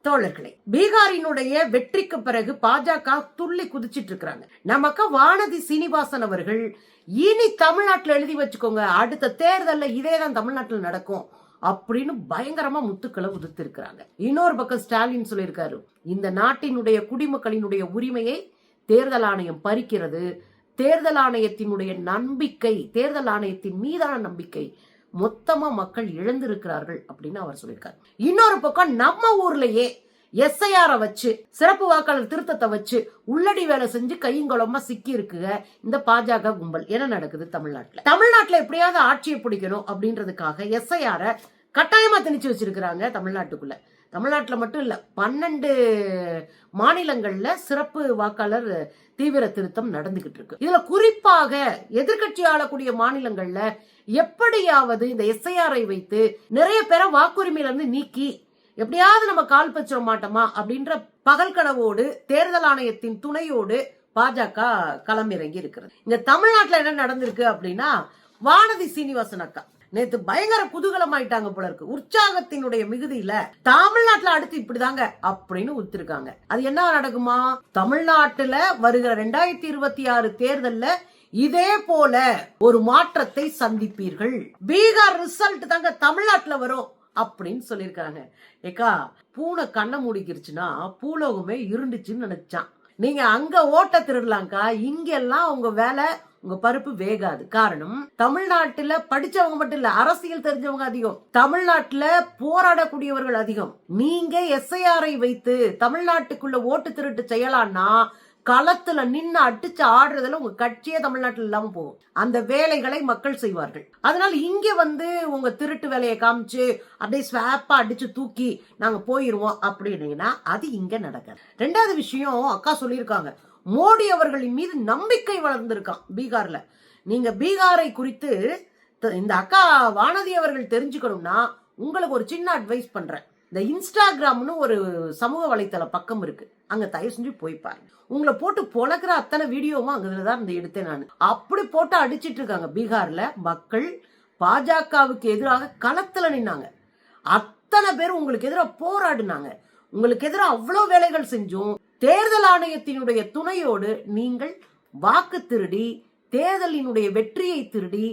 தோழர்களே, பீகாரினுடைய வெற்றிக்கு பிறகு பாஜக துள்ளி குதிச்சிட்டு இருக்கிறாங்க. நமக்கு வானதி சீனிவாசன் அவர்கள் இனி தமிழ்நாட்டில் எழுதி வச்சுக்கோங்க, அடுத்த தேர்தலில் இதேதான் தமிழ்நாட்டில் நடக்கும் அப்படின்னு பயங்கரமா முத்துக்களை உதிர்த்து இருக்கிறாங்க. இன்னொரு பக்கம் ஸ்டாலின் சொல்லியிருக்காரு, இந்த நாட்டினுடைய குடிமக்களினுடைய உரிமையை தேர்தல் ஆணையம் பறிக்கிறது, தேர்தல் ஆணையத்தினுடைய நம்பிக்கை, தேர்தல் ஆணையத்தின் மீதான நம்பிக்கை மொத்தமா மக்கள் இழந்திருக்கிறார்கள் அப்படின்னு அவர் சொல்லியிருக்காரு. இன்னொரு பக்கம் நம்ம ஊர்லயே SIR வச்சு சிறப்பு வாக்காளர் திருத்தத்தை வச்சு உள்ளடி வேலை செஞ்சு கையுங்குளமா சிக்கி இருக்குங்க இந்த பாஜக கும்பல். என்ன நடக்குது தமிழ்நாட்டுல எப்படியாவது ஆட்சியை பிடிக்கணும் அப்படின்றதுக்காக SIR கட்டாயமா திணிச்சு வச்சிருக்கிறாங்க தமிழ்நாட்டுக்குள்ள. தமிழ்நாட்டுல மட்டும் இல்ல, 12 மாநிலங்கள்ல சிறப்பு வாக்காளர் தீவிர திருத்தம் நடந்துகிட்டு இருக்கு. இதுல குறிப்பாக எதிர்கட்சி ஆளக்கூடிய மாநிலங்கள்ல எப்படியாவது இந்த SIR வைத்து நிறைய பேரை வாக்குரிமையில இருந்து நீக்கி எப்படியாவது நம்ம கால் பச்சிட மாட்டோமா அப்படின்ற பகல் கனவோடு தேர்தல் ஆணையத்தின் துணையோடு பாஜக களமிறங்கி இருக்கிறது. இங்க தமிழ்நாட்டுல என்ன நடந்திருக்கு அப்படின்னா, வானதி சீனிவாசன் அக்கா நேத்து பயங்கர குதூகலம் ஆயிட்டாங்க போல இருக்கு. உற்சாகத்தினுடைய மிகுதியில தமிழ்நாட்டுல அடுத்து இப்படிதாங்க அப்படின்னு உத்திருக்காங்க. அது என்ன நடக்குமா, தமிழ்நாட்டுல வருகிற 2026 தேர்தல்ல இதே போல ஒரு மாற்றத்தை சந்திப்பீர்கள், பீகார் ரிசல்ட் தாங்க தமிழ்நாட்டுல வரும் அப்படின்னு சொல்லிருக்காங்க. ஏக்கா, பூனை கண்ணை மூடிக்கிருச்சுன்னா பூலோகமே இருண்டுச்சுன்னு நினைச்சான். நீங்க அங்க ஓட்ட திருடலாம்க்கா, இங்க எல்லாம் உங்க வேலை உங்க பருப்பு வேகாது. காரணம், தமிழ்நாட்டுல படிச்சவங்க மட்டும் இல்ல, அரசியல் தெரிஞ்சவங்க அதிகம், தமிழ்நாட்டுல போராடக்கூடியவர்கள் அதிகம். நீங்க SIR வைத்து தமிழ்நாட்டுக்குள்ள ஓட்டு திருட்டு செய்யலாம்னா களத்துல நின்னு அடிச்சு ஆடுறதுல உங்க கட்சியே தமிழ்நாட்டில் இல்லாம போகும். அந்த வேலைகளை மக்கள் செய்வார்கள். அதனால இங்க உங்க திருட்டு வேலையை காமிச்சு அப்படியே ஸ்வாப்பா அடிச்சு தூக்கி நாங்க போயிருவோம் அப்படின்னீங்கன்னா அது இங்க நடக்காது. 2வது விஷயம், அக்கா சொல்லியிருக்காங்க, மோடி அவர்களின் மீது நம்பிக்கை வளர்ந்திருக்கான் பீகார்ல. நீங்க பீகாரை குறித்து இந்த அக்கா வானதி அவர்கள் தெரிஞ்சுக்கணும்னா உங்களுக்கு ஒரு சின்ன அட்வைஸ் பண்றேன். இந்த இன்ஸ்டாகிராம்னு ஒரு சமூக வலைத்தள பக்கம் இருக்கு, அங்க தயவு செஞ்சு போய் பாருங்க. உங்களை போட்டு பொழக்கிற அத்தனை வீடியோவும் அங்கதான் இந்த எடுத்தேன் நான். அப்படி போட்டு அடிச்சிட்டு இருக்காங்க பீகார்ல. மக்கள் பாஜகவுக்கு எதிராக களத்துல நின்னாங்க, அத்தனை பேர் உங்களுக்கு எதிராக போராடினாங்க, உங்களுக்கு எதிராக அவ்வளவு வேலைகள் செஞ்சும் தேர்தல் ஆணையத்தினுடைய துணையோடு நீங்கள் வாக்கு திருடி தேர்தலினுடைய வெற்றியை திருடி,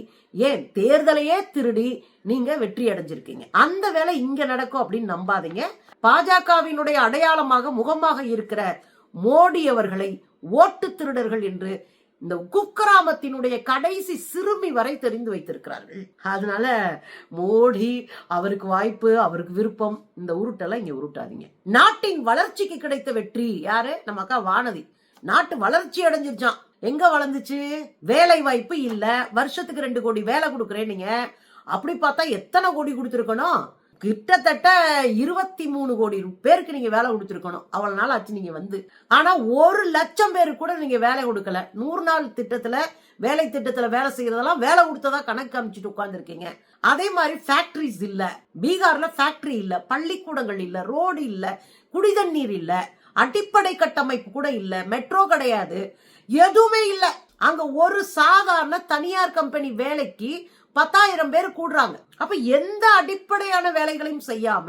ஏன் தேர்தலையே திருடி நீங்க வெற்றி அடைஞ்சிருக்கீங்க. அந்த வேலை இங்க நடக்கும் அப்படின்னு நம்பாதீங்க. பாஜகவினுடைய அடையாளமாக முகமாக இருக்கிற மோடி அவர்களை ஓட்டு திருடர்கள் என்று இந்த குக்கிராமத்தினுடைய கடைசி சிறுமி வரை தெரிந்து வைத்திருக்கிறார்கள். அதனால மோடி அவருக்கு வாய்ப்பு, அவருக்கு விருப்பம், இந்த உருட்டெல்லாம் இங்க உருட்டாதீங்க. நாட்டின் வளர்ச்சிக்கு கிடைத்த வெற்றி யாரு? நம்ம அக்கா வானதி. நாட்டு வளர்ச்சி அடைஞ்சிருச்சான். எங்க வளர்ந்துச்சு? வேலை வாய்ப்பு இல்ல, வருஷத்துக்கு 2 கோடி வேலை கொடுக்குறேன். நீங்க அப்படி பார்த்தா எத்தனை கோடி கொடுத்துருக்கணும்? கிட்டத்தட்ட 23 கோடி பேருக்கு நீங்க வேலை கொடுத்துருக்கணும். அவ்வளவு நாள் ஆச்சு நீங்க ஆனா 1 லட்சம் பேருக்கு கூட நீங்க வேலை கொடுக்கல. 100 நாள் திட்டத்துல வேலை திட்டத்துல வேலை செய்யறதெல்லாம் வேலை கொடுத்ததா கணக்கு காமிச்சிட்டு உட்கார்ந்து இருக்கீங்க. அதே மாதிரி ஃபேக்டரிஸ் இல்ல பீகார்ல, ஃபேக்டரி இல்ல, பள்ளிக்கூடங்கள் இல்ல, ரோடு இல்ல, குடிதண்ணீர் இல்ல, அடிப்படை கட்டமைப்பு கூட இல்ல, மெட்ரோ கிடையாது, எதுவுமே இல்ல. அங்க ஒரு சாதாரண தனியார் கம்பெனி வேலைக்கு 10,000 பேர் கூடுறாங்க. அப்ப எந்த அடிப்படையான வேலைகளையும் செய்யாம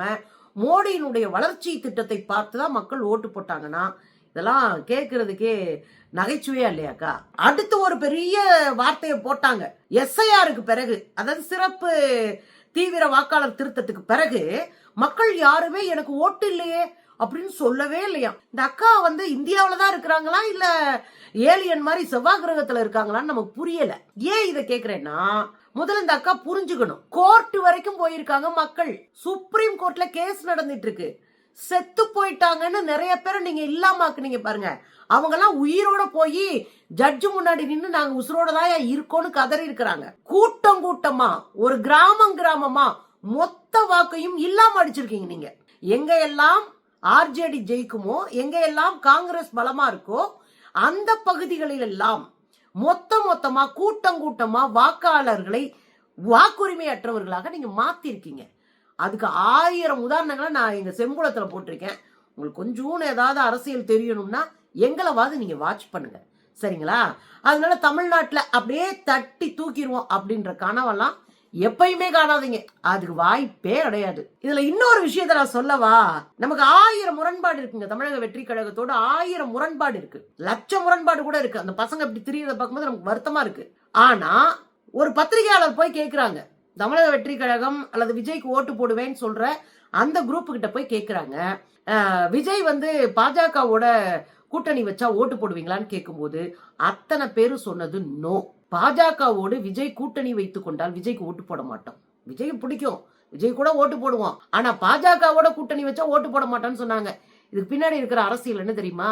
மோடியினுடைய வளர்ச்சி திட்டத்தை பார்த்துதான் மக்கள் ஓட்டு போட்டாங்கன்னா இதெல்லாம் கேட்கறதுக்கே நகைச்சுவையா இல்லையாக்கா? அடுத்து ஒரு பெரிய வார்த்தையை போட்டாங்க. SIRக்கு பிறகு, அதாவது சிறப்பு தீவிர வாக்காளர் திருத்தத்துக்கு பிறகு மக்கள் யாருமே எனக்கு ஓட்டு இல்லையே அப்படின்னு சொல்லவே இல்லையா. இந்த அக்கா இந்தியாவில தான் இருக்கிறாங்களா இல்ல ஏலியன் மாதிரி செவ்வாய் கிரகத்துல இருக்காங்களான்னு நமக்கு புரியல. ஏன் இதை கேக்குறேன்னா, முதல்ல இந்த அக்கா புரிஞ்சுக்கணும். கோர்ட் வரைக்கும் போயிருக்காங்க மக்கள், சுப்ரீம் கோர்ட்ல கேஸ் நடந்துட்டு இருக்கு. செத்து போயிட்டாங்கன்னு நிறைய பேரை நீங்க இல்லாமக்குனீங்க பாருங்க. அவங்க எல்லாம் உயிரோட போய் ஜட்ஜு முன்னாடி நின்று நாங்க உசுரோட தான் இருக்கோன்னு கதறி இருக்கிறாங்க. கூட்டம் கூட்டமா ஒரு கிராமமா மொத்த வாக்கையும் இல்லாம அடிச்சிருக்கீங்க நீங்க. எங்க எல்லாம் RJD ஜெயிக்குமோ, எங்க எல்லாம் காங்கிரஸ் பலமா இருக்கோ அந்த பகுதிகளில் எல்லாம் மொத்தமா கூட்டமா வாக்காளர்களை வாக்குரிமை அற்றவர்களாக நீங்க மாத்திருக்கீங்க. அதுக்கு 1000 உதாரணங்களை நான் எங்க செம்புலத்துல போட்டிருக்கேன். உங்களுக்கு கொஞ்சம் ஏதாவது அரசியல் தெரியணும்னா எங்களாவது நீங்க வாட்ச் பண்ணுங்க, சரிங்களா? அதனால தமிழ்நாட்டுல அப்படியே தட்டி தூக்கிடுவோம் அப்படின்ற கனவெல்லாம் எப்பயுமே காணாதீங்க, அதுக்கு வாய்ப்பே கிடையாது. இதுல இன்னொரு விஷயத்த நான் சொல்லவா, நமக்கு 1000 முரண்பாடு இருக்குங்க. தமிழக வெற்றி கழகத்தோட 1000 முரண்பாடு இருக்கு, லட்சம் முரண்பாடு கூட இருக்கு. அந்த பசங்க இப்படி திரியறத பார்க்கும்போது நமக்கு வருத்தமா இருக்கு. ஆனா ஒரு பத்திரிகையாளர் போய் கேக்குறாங்க, தமிழக வெற்றி கழகம் அல்லது விஜய்க்கு ஓட்டு போடுவேன்னு சொல்ற அந்த குரூப் கிட்ட போய் கேக்குறாங்க, விஜய் பாஜகவோட கூட்டணி வச்சா ஓட்டு போடுவீங்களான்னு கேட்கும்போது அத்தனை பேரும் சொன்னது நோ. பாஜகவோடு விஜய் கூட்டணி வைத்துக் கொண்டால் விஜய்க்கு ஓட்டு போட மாட்டோம். விஜய் பிடிக்கும், விஜய் கூட ஓட்டு போடுவோம், ஆனா பாஜகவோட கூட்டணி வச்சா ஓட்டு போட மாட்டோம்னு சொன்னாங்க. இதுக்கு பின்னாடி இருக்கிற அரசியல் என்ன தெரியுமா?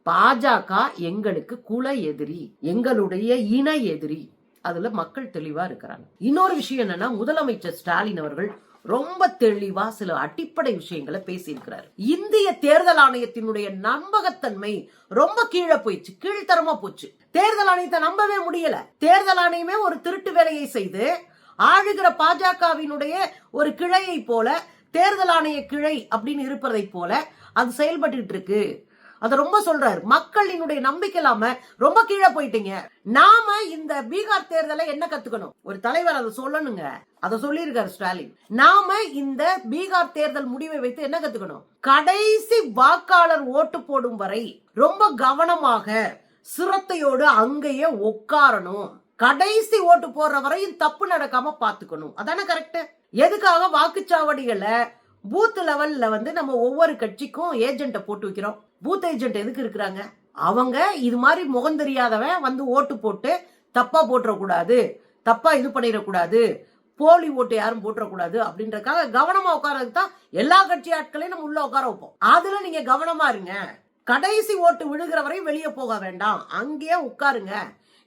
பாஜக எங்களுக்கு குல எதிரி, எங்களுடைய இன எதிரி. அதுல மக்கள் தெளிவா இருக்கிறாங்க. இன்னொரு விஷயம் என்னன்னா, முதலமைச்சர் ஸ்டாலின் அவர்கள் ரொம்ப தெளிவா சில அடிப்படை விஷயங்களை பேசியிருக்கிறார். இந்திய தேர்தல் ஆணையத்தினுடைய நம்பகத்தன்மை ரொம்ப கீழே போயிடுச்சு, கீழ்த்தரமா போச்சு. தேர்தல் ஆணையத்தை நம்பவே முடியல. தேர்தல் ஆணையமே ஒரு திருட்டு வேலையை செய்து ஆளுகிற பாஜகவினுடைய ஒரு கிளையை போல, தேர்தல் ஆணைய கிளை அப்படின்னு இருப்பதை போல அது செயல்பட்டு இருக்கு. அத ரொம்ப சொல்றாரு. மக்களினுடைய நம்பிக்கை இல்லாம ரொம்ப கீழே போயிட்டீங்க. நாம இந்த பீகார் தேர்தலை என்ன கத்துக்கணும்? ஒரு தலைவர் அதை சொல்லணுங்க, அதை சொல்லியிருக்காரு ஸ்டாலின். நாம இந்த பீகார் தேர்தல் முடிவை வைத்து என்ன கத்துக்கணும்? கடைசி வாக்காளர் ஓட்டு போடும் வரை ரொம்ப கவனமாக சிரத்தையோடு அங்கேயே உட்காரணும். கடைசி ஓட்டு போடுற வரையும் தப்பு நடக்காம பாத்துக்கணும். அதான கரெக்ட். எதுக்காக வாக்குச்சாவடிகளை பூத் லெவல்ல நம்ம ஒவ்வொரு கட்சிக்கும் ஏஜென்ட்ட போட்டு வைக்கிறோம்? பூத் ஏஜென்ட் எதுக்கு இருக்கிறாங்க? அவங்க இது மாதிரி முகம் தெரியாதவன் ஓட்டு போட்டு தப்பா போட்டுறக்கூடாது, தப்பா இது பண்ணிடக்கூடாது, போலி ஓட்டு யாரும் போட்டுறக்கூடாது அப்படின்றதுக்காக கவனமா உட்காரதுக்கு தான் எல்லா கட்சி ஆட்களையும் நம்ம உள்ள உட்கார வைப்போம். அதுல நீங்க கவனமா இருங்க. கடைசி ஓட்டு விழுகிற வரையும் வெளியே போக வேண்டாம், அங்கேயே உட்காருங்க.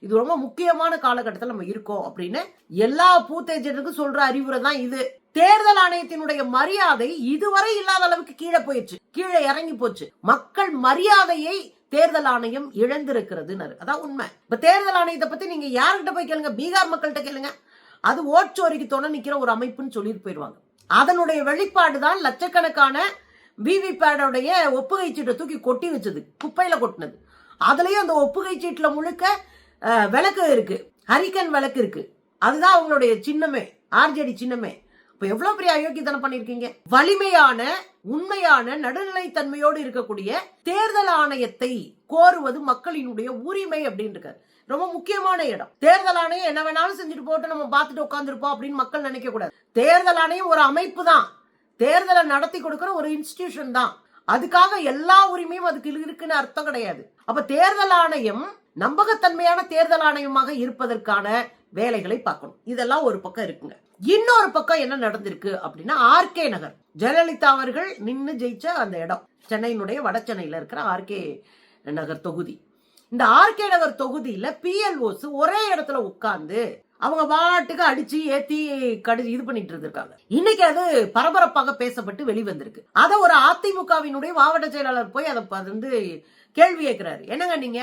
இது ரொம்ப முக்கியமான காலகட்டத்தில் நம்ம இருக்கோம் அப்படின்னு எல்லா பூத் ஏஜென்ட்டுக்கும் சொல்ற அறிவுரை தான் இது. தேர்தல் ஆணையத்தினுடைய மரியாதை இதுவரை இல்லாத அளவுக்கு கீழே போயிடுச்சு, கீழே இறங்கி போச்சு. மக்கள் மரியாதையை தேர்தல் ஆணையம் இழந்திருக்கிறது. அதான் உண்மை. இப்ப தேர்தல் ஆணையத்தை பத்தி நீங்க யாருக்கிட்ட போய் கேளுங்க, பீகார் மக்கள்கிட்ட கேளுங்க, அது ஓட்சோரிக்கு துணை நிக்கிற ஒரு அமைப்புன்னு சொல்லிட்டு போயிடுவாங்க. அதனுடைய வெளிப்பாடுதான் லட்சக்கணக்கான விவிபேடோடைய ஒப்புகை சீட்டை தூக்கி கொட்டி வச்சது, குப்பையில கொட்டினது. அதுலயும் அந்த ஒப்புகை சீட்டுல முழுக்க விளக்கு இருக்கு, ஹரிக்கன் விளக்கு இருக்கு. அதுதான் அவங்களுடைய சின்னமே, ஆர்ஜேடி சின்னமே. இப்ப எவ்வளவு பெரிய அயோக்கியத்தனம் பண்ணிருக்கீங்க. வலிமையான உண்மையான நடுநிலைத்தன்மையோடு இருக்கக்கூடிய தேர்தல் ஆணையத்தை கோருவது மக்களினுடைய உரிமை அப்படின்னு இருக்காரு. ரொம்ப முக்கியமான இடம். தேர்தல் ஆணையம் என்ன வேணாலும் செஞ்சுட்டு போட்டு நம்ம பார்த்துட்டு உட்காந்துருப்போம் அப்படின்னு மக்கள் நினைக்க கூடாது. தேர்தல் ஆணையம் ஒரு அமைப்பு தான், தேர்தலை நடத்தி கொடுக்கிற ஒரு இன்ஸ்டிடியூஷன் தான். அதுக்காக எல்லா உரிமையும் அதுக்கு இருக்குன்னு அர்த்தம் கிடையாது. அப்ப தேர்தல் ஆணையம் நம்பகத்தன்மையான தேர்தல் ஆணையமாக இருப்பதற்கான வேலைகளை பார்க்கணும். இதெல்லாம் ஒரு பக்கம் இருக்குங்க. இன்னொரு பக்கம் என்ன நடந்திருக்கு அப்படின்னா, ஆர்கே நகர், ஜெயலலிதா அவர்கள் நின்று ஜெயிச்ச அந்த இடம், சென்னையினுடைய வட சென்னையில இருக்கிற ஆர்கே நகர் தொகுதி. இந்த ஆர்கே நகர் தொகுதியில பிஎல்ஓஸ் ஒரே இடத்துல உட்கார்ந்து அவங்க பாட்டுக்கு அடிச்சு ஏத்தி இது பண்ணிட்டு இருந்திருக்காங்க. இன்னைக்கு அது பரபரப்பாக பேசப்பட்டு வெளிவந்திருக்கு. அத ஒரு அதிமுகவினுடைய மாவட்ட செயலாளர் போய் அதை கேள்வி கேட்கிறாரு. என்னங்க நீங்க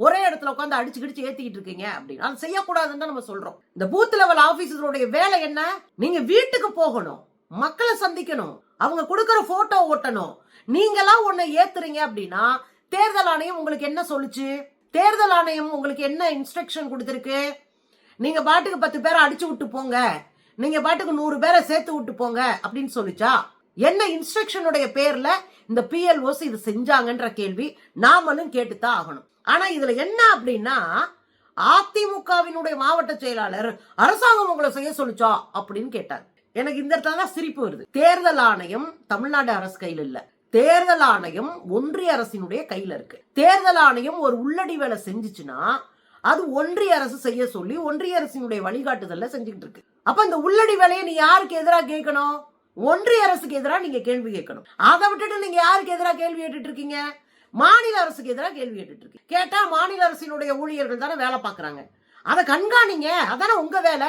ஒரே இடத்துல உட்காந்து அடிச்சு கிடிச்சு ஏத்திக்கிட்டு இருக்கீங்க அப்படின்னு. அது செய்யக்கூடாதுன்னு நம்ம சொல்றோம். இந்த பூத் லெவல் ஆபீசருடைய வேலை என்ன? நீங்க வீட்டுக்கு போகணும், மக்களை சந்திக்கணும், அவங்க கொடுக்கற போட்டோ ஓட்டணும். நீங்களா ஒன்ன ஏத்துறீங்க அப்படின்னா தேர்தல் ஆணையம் உங்களுக்கு என்ன சொல்லுச்சு? தேர்தல் ஆணையம் உங்களுக்கு என்ன இன்ஸ்ட்ரக்ஷன் கொடுத்திருக்கு? நீங்க பாட்டுக்கு 10 பேரை அடிச்சு விட்டு போங்க, நீங்க பாட்டுக்கு 100 பேரை சேர்த்து விட்டு போங்க அப்படின்னு சொல்லிச்சா? என்ன இன்ஸ்ட்ரக்ஷனுடைய பேர்ல இந்த பிஎல்ஓஸ் இது செஞ்சாங்கன்ற கேள்வி நாமளும் கேட்டுதான் ஆகணும். ஆனா இதுல என்ன அப்படின்னா, அதிமுகவினுடைய மாவட்ட செயலாளர் அரசாங்கம் உங்களை செய்ய சொல்லிச்சா அப்படின்னு கேட்டார். எனக்கு இந்த இடத்துல தான் சிரிப்பு வருது. தேர்தல் ஆணையம் தமிழ்நாடு அரசு கையில் இல்ல, தேர்தல் ஆணையம் ஒன்றிய அரசினுடைய கையில இருக்கு. தேர்தல் ஆணையம் ஒரு உள்ளடி வேலை செஞ்சுச்சுன்னா அது ஒன்றிய அரசு செய்ய சொல்லி ஒன்றிய அரசினுடைய வழிகாட்டுதல்ல செஞ்சுக்கிட்டு இருக்கு. அப்ப இந்த உள்ளடி வேலையை நீ யாருக்கு எதிராக கேட்கணும்? ஒன்றிய அரசுக்கு எதிராக நீங்க கேள்வி கேட்கணும். அதை விட்டுட்டு நீங்க யாருக்கு எதிராக கேள்வி கேட்டுட்டு இருக்கீங்க? மாநில அரசுக்கு எதிராக கேள்வி கேட்டுட்டு இருக்கு. கேட்டா மாநில அரசினுடைய ஊழியர்கள் தானே வேலை பாக்குறாங்க, அதை கண்காணிங்க, அதானே உங்க வேலை.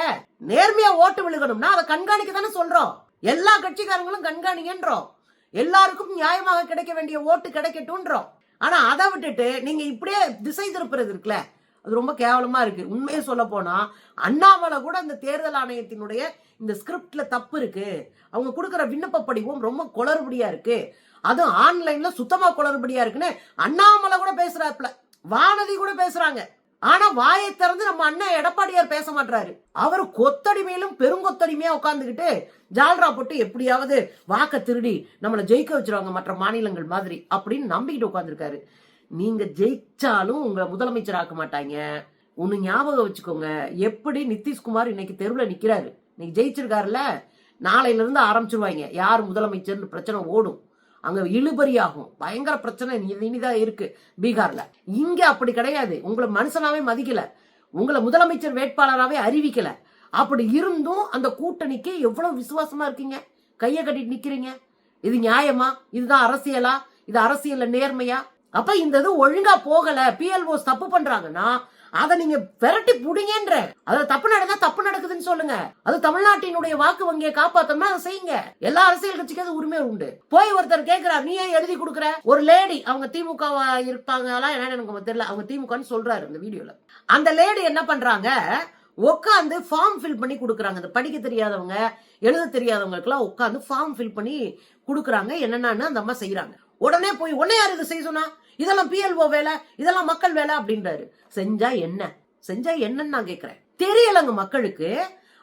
நேர்மையா ஓட்டு விழுகணும்னா அதை கண்காணிக்க தானே சொல்றோம். எல்லா கட்சிக்காரங்களும் கண்காணிங்கன்றோம், எல்லாருக்கும் நியாயமாக கிடைக்க வேண்டிய ஓட்டு கிடைக்கட்டும்ன்றோம். ஆனா அதை விட்டுட்டு நீங்க இப்படியே திசை திருப்புறது இருக்குல்ல, அது ரொம்ப கேவலமா இருக்கு. உண்மையை சொல்ல போனா அண்ணாமலை கூட அந்த தேர்தல் ஆணையத்தினுடைய இந்த ஸ்கிரிப்ட்ல தப்பு இருக்கு, அவங்க கொடுக்கிற விண்ணப்ப படிவம் ரொம்ப குளறுபடியா இருக்கு, அதுவும் ஆன்லைன்ல சுத்தமா குளறுபடியா இருக்குன்னு அண்ணாமலை கூட பேசுறாப்ல, வானதி கூட பேசுறாங்க. ஆனா வாயை திறந்து நம்ம அண்ணன் எடப்பாடியார் பேச மாட்டாரு. அவரு கொத்தடிமையிலும் பெருங்கொத்தடிமையா உட்கார்ந்துகிட்டு ஜால்ரா போட்டு எப்படியாவது வாக்க திருடி நம்மளை ஜெயிக்க வச்சிருவாங்க மற்ற மாநிலங்கள் மாதிரி அப்படின்னு நம்பிக்கிட்டு உட்கார்ந்துருக்காரு. நீங்க ஜெயிச்சாலும் உங்களை முதலமைச்சர் ஆக்க மாட்டாங்க. ஒண்ணு ஞாபகம் வச்சுக்கோங்க, எப்படி நிதிஷ்குமார் இன்னைக்கு தெருவில் நிக்கிறாரு, இன்னைக்கு ஜெயிச்சிருக்காருல, நாளையில இருந்து ஆரம்பிச்சிருவாங்க யார் முதலமைச்சர்னு பிரச்சனை ஓடும். அங்க இழுபறி ஆகும், பயங்கர பிரச்சனை இனிதான் இருக்கு பீகார்ல. இங்க அப்படி கிடையாது. உங்களை மனுஷனாவே மதிக்கல, உங்களை முதலமைச்சர் வேட்பாளராகவே அறிவிக்கல. அப்படி இருந்தும் அந்த கூட்டணிக்கு எவ்வளவு விசுவாசமா இருக்கீங்க, கைய கட்டிட்டு நிக்கிறீங்க. இது நியாயமா? இதுதான் அரசியலா? இது அரசியல்ல நேர்மையா? அப்ப இந்த இது ஒழுங்கா போகல, பிஎல்ஓஸ் தப்பு பண்றாங்கன்னா அதை நீங்க விரட்டி புடிங்கன்ற. அதுல தப்பு நடந்தா தப்பு நடக்குதுன்னு சொல்லுங்க. அது தமிழ்நாட்டினுடைய வாக்கு வங்கியை காப்பாத்தணும்னா அதை செய்யுங்க. எல்லா அரசியல் கட்சிக்கு அது உரிமை உண்டு. போய் ஒருத்தர் கேட்கிறார், நீ ஏன் எழுதி கொடுக்குற? ஒரு லேடி, அவங்க திமுக இருப்பாங்களா என்னன்னு எனக்கு தெரியல, அவங்க திமுகன்னு சொல்றாரு இந்த வீடியோல. அந்த லேடி என்ன பண்றாங்க, உட்காந்து ஃபார்ம் ஃபில் பண்ணி கொடுக்குறாங்க. இந்த படிக்க தெரியாதவங்க எழுத தெரியாதவங்களுக்கு எல்லாம் உட்காந்து ஃபார்ம் ஃபில் பண்ணி கொடுக்குறாங்க. என்னென்னு அந்த அம்மா செய்யறாங்க. உடனே போய் உடனே யார் இதை செய்ய சொன்னா, இதெல்லாம் பிஎல்ஓ வேலை, இதெல்லாம் மக்கள் வேலை அப்படின்றாரு. செஞ்சா என்ன, செஞ்சா என்னன்னு நான் கேட்கிறேன். தெரியலங்க மக்களுக்கு.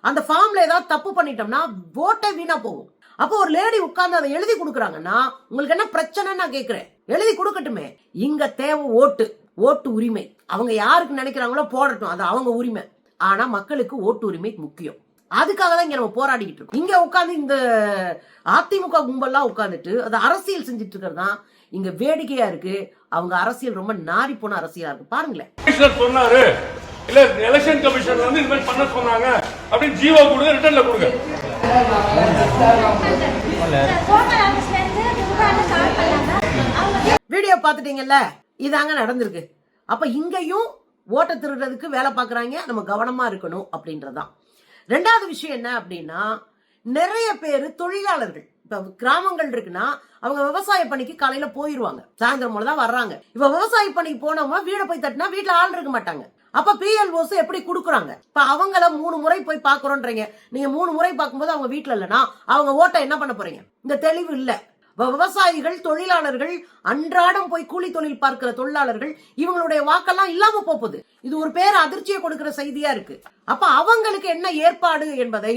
அந்த ஃபார்ம்ல ஏதாவது தப்பு பண்ணிட்டோம்னா ஓட்டே வீணா போகும். அப்போ ஒரு லேடி உட்கார்ந்து அதை எழுதி கொடுக்குறாங்கன்னா உங்களுக்கு என்ன பிரச்சனை நான் கேட்கிறேன். எழுதி கொடுக்கட்டுமே. இங்க தேவை ஓட்டு, ஓட்டு உரிமை. அவங்க யாருக்கு நினைக்கிறாங்களோ போடட்டும், அது அவங்க உரிமை. ஆனா மக்களுக்கு ஓட்டு உரிமை முக்கியம். அதுக்காக தான் இங்க நம்ம போராடிக்கிட்டு இருக்கோம். இங்க உட்காந்து இந்த அதிமுக கும்பல்லாம் உட்காந்துட்டு அது அரசியல் செஞ்சுட்டு இருக்கிறதுதான் இங்க வேடிக்கையா இருக்கு. அவங்க அரசியல் ரொம்ப நாரி போன அரசியலா இருக்கு. பாருங்களேன், சொன்னாரு இல்ல எலெக்ஷன் கமிஷன் வந்து இந்த மாதிரி பண்ண சொன்னாங்க அப்படின்னு ஜீவோ கொடுங்க, ரிட்டர்ன்ல கொடுங்க. வீடியோ பாத்துட்டீங்கல்ல, இதாங்க நடந்திருக்கு. அப்ப இங்கேயும் ஓட்ட திருடுறதுக்கு வேலை பாக்குறாங்க. நம்ம கவனமா இருக்கணும் அப்படின்றதான். ரெண்டாவது விஷயம் என்ன அப்படின்னா, நிறைய பேரு தொழிலாளர்கள் இப்ப கிராமங்கள் இருக்குன்னா அவங்க விவசாய பணிக்கு காலையில போயிருவாங்க, சாயந்தரம் போலதான் வர்றாங்க. இப்ப விவசாய பணிக்கு போனவங்க வீட போய் தட்டினா வீட்டுல ஆள் இருக்க மாட்டாங்க. அப்ப பிஎல்ஓஸ் எப்படி குடுக்குறாங்க? இப்ப அவங்கள 3 முறை போய் பாக்குறோன்றீங்க. நீங்க 3 முறை பார்க்கும்போது அவங்க வீட்டுல இல்லைன்னா அவங்க ஓட்ட என்ன பண்ண போறீங்க? இந்த தெளிவு இல்ல. விவசாயிகள், தொழிலாளர்கள், அன்றாடம் போய் கூலி தொழில் பார்க்கிற தொழிலாளர்கள், இவங்களுடைய வாக்கெல்லாம் இல்லாம போகுது. இது ஒரு பேர் அதிர்ச்சியை கொடுக்கிற செய்தியா இருக்கு. அப்ப அவங்களுக்கு என்ன ஏற்பாடு என்பதை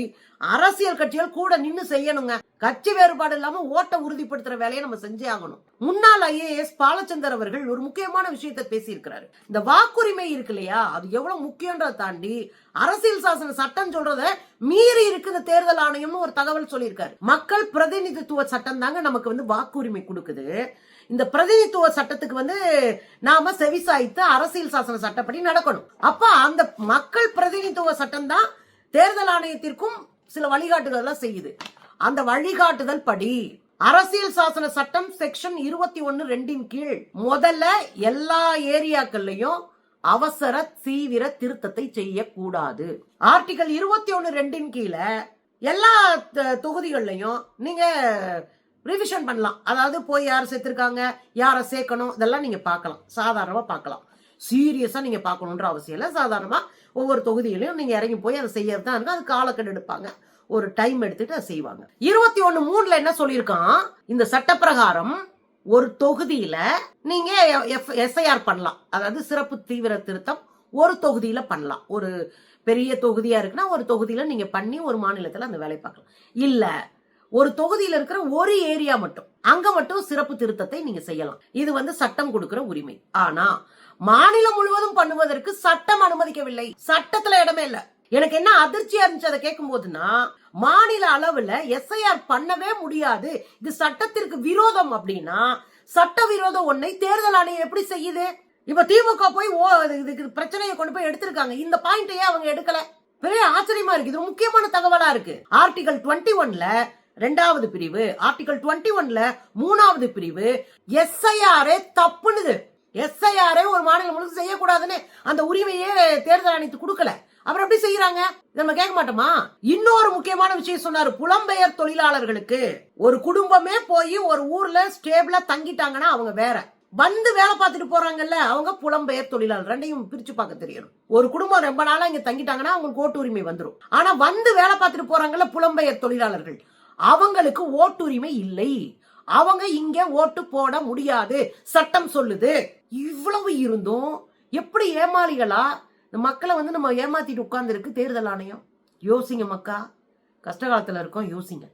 அரசியல் கட்சிகள் கூட நின்னு செய்யணுங்க. கட்சி வேறுபாடு இல்லாம ஓட்ட உறுதிப்படுத்துற வேலையை நம்ம செஞ்சே ஆகணும். முன்னாள் IAS பாலச்சந்தர் அவர்கள் ஒரு முக்கியமான விஷயத்தை பேசியிருக்கிறாரு. இந்த வாக்குரிமை இருக்கு இல்லையா, அது எவ்வளவு முக்கியன்றதை தாண்டி அரசியல் சாசன சட்டம் சொல்றத மீறி இருக்கு இந்த தேர்தல் ஆணையம்னு ஒரு தகவல் சொல்லியிருக்காரு. மக்கள் பிரதிநிதித்துவ சட்டம் தாங்க நமக்கு வந்து வாக்குரிமை கொடுக்குது. இந்த பிரதிநிதித்துவ சட்டத்துக்கு நாம செவிசாய்த்து அரசியல் சாசன சட்டப்படி நடக்கணும். அப்ப அந்த மக்கள் பிரதிநிதித்துவ சட்டம் தான் தேர்தல் ஆணையத்திற்கும் சில வழிகாட்டுதல் செய்யுது. அந்த வழிகாட்டுதல் படி அரசியல் சாசன சட்டம் செக்ஷன் 21(2) கீழ் முதல்ல எல்லா ஏரியாக்கள்லயும் அவசர தீவிர திருத்தத்தை செய்யக்கூடாது. ஆர்டிகல் 21(2) கீழ எல்லா தொகுதிகள்லயும் நீங்க ரிவிஷன் பண்ணலாம். அதாவது போய் யார் சேர்த்திருக்காங்க, யாரை சேர்க்கணும், இதெல்லாம் நீங்க பார்க்கலாம், சாதாரணமா பார்க்கலாம். சீரியஸா நீங்க பார்க்கணுன்ற அவசியம் இல்லை. சாதாரணமா ஒவ்வொரு தொகுதியிலையும் நீங்க இறங்கி போய் அதை செய்யறதா இருக்கு. அது காலக்கெடு எடுப்பாங்க, ஒரு டைம் எடுத்துட்டு அதை செய்வாங்க. 21(3) என்ன சொல்லியிருக்கான், இந்த சட்டப்பிரகாரம் ஒரு தொகுதியில நீங்க எஸ்ஐஆர் பண்ணலாம். அதாவது சிறப்பு தீவிர திருத்தம் ஒரு தொகுதியில பண்ணலாம். ஒரு பெரிய தொகுதியா இருக்குன்னா ஒரு தொகுதியில நீங்க பண்ணி ஒரு மாநிலத்துல அந்த வேலை பார்க்கலாம். இல்ல ஒரு தொகுதியில இருக்கிற ஒரு ஏரியா மட்டும், அங்க மட்டும் சிறப்பு திருத்தத்தை நீங்க செய்யலாம். இது சட்டம் கொடுக்கிற உரிமை. ஆனா மாநிலம் முழுவதும் பண்ணுவதற்கு சட்டம் அனுமதிக்கவில்லை. சட்டத்துல இடமே இல்ல. எனக்கு என்ன அதிர்ச்சியா இருந்துச்சு அதை கேட்கும் போதுன்னா, மாநில அளவுல எஸ்ஐஆர் பண்ணவே முடியாது, இது சட்டத்திற்கு விரோதம் அப்படின்னா சட்ட விரோதம் ஒன்னை தேர்தல் ஆணையம் எப்படி செய்யுது? இப்ப திமுக போய் இதுக்கு பிரச்சனையை கொண்டு போய் எடுத்திருக்காங்க. இந்த பாயிண்டையே அவங்க எடுக்கல. பெரிய ஆச்சரியமா இருக்கு. இது முக்கியமான தகவலா இருக்கு. ஆர்டிகல் 21ல 2வது பிரிவு, ஆர்டிகல் 21ல 3வது பிரிவு எஸ்ஐஆர் தப்புனுது. எஸ்ஐஆர் ஒரு மாநிலம் முழுக்க செய்யக்கூடாதுன்னு அந்த உரிமையே தேர்தல் ஆணையத்துக்கு கொடுக்கல. அப்புறம் எப்படி செய்யறாங்க? நம்ம கேட்க மாட்டோமா? இன்னொரு முக்கியமான விஷயம் சொன்னாரு. புலம்பெயர் தொழிலாளர்களுக்கு ஒரு குடும்பமே போய் ஒரு ஊர்ல ஸ்டேபிளா தங்கிட்டாங்கன்னா அவங்க வேற, வேலை பார்த்துட்டு போறாங்கல்ல அவங்க புலம்பெயர் தொழிலாளர். ரெண்டையும் பிரிச்சு பார்க்க தெரியணும். ஒரு குடும்பம் ரொம்ப நாளா இங்க தங்கிட்டாங்கன்னா அவங்களுக்கு ஓட்டு உரிமை வந்துடும். ஆனா வேலை பார்த்துட்டு போறாங்கல்ல புலம்பெயர் தொழிலாளர்கள், அவங்களுக்கு ஓட்டுரிமை இல்லை. அவங்க இங்க ஓட்டு போட முடியாது, சட்டம் சொல்லுது. இவ்வளவு இருந்தும் எப்படி ஏமாளிகளா இந்த மக்களை வந்து நம்ம ஏமாத்திட்டு உட்கார்ந்துருக்கு தேர்தல் ஆணையம். யோசிங்க மக்கா, கஷ்ட காலத்துல இருக்கோம், யோசிங்க.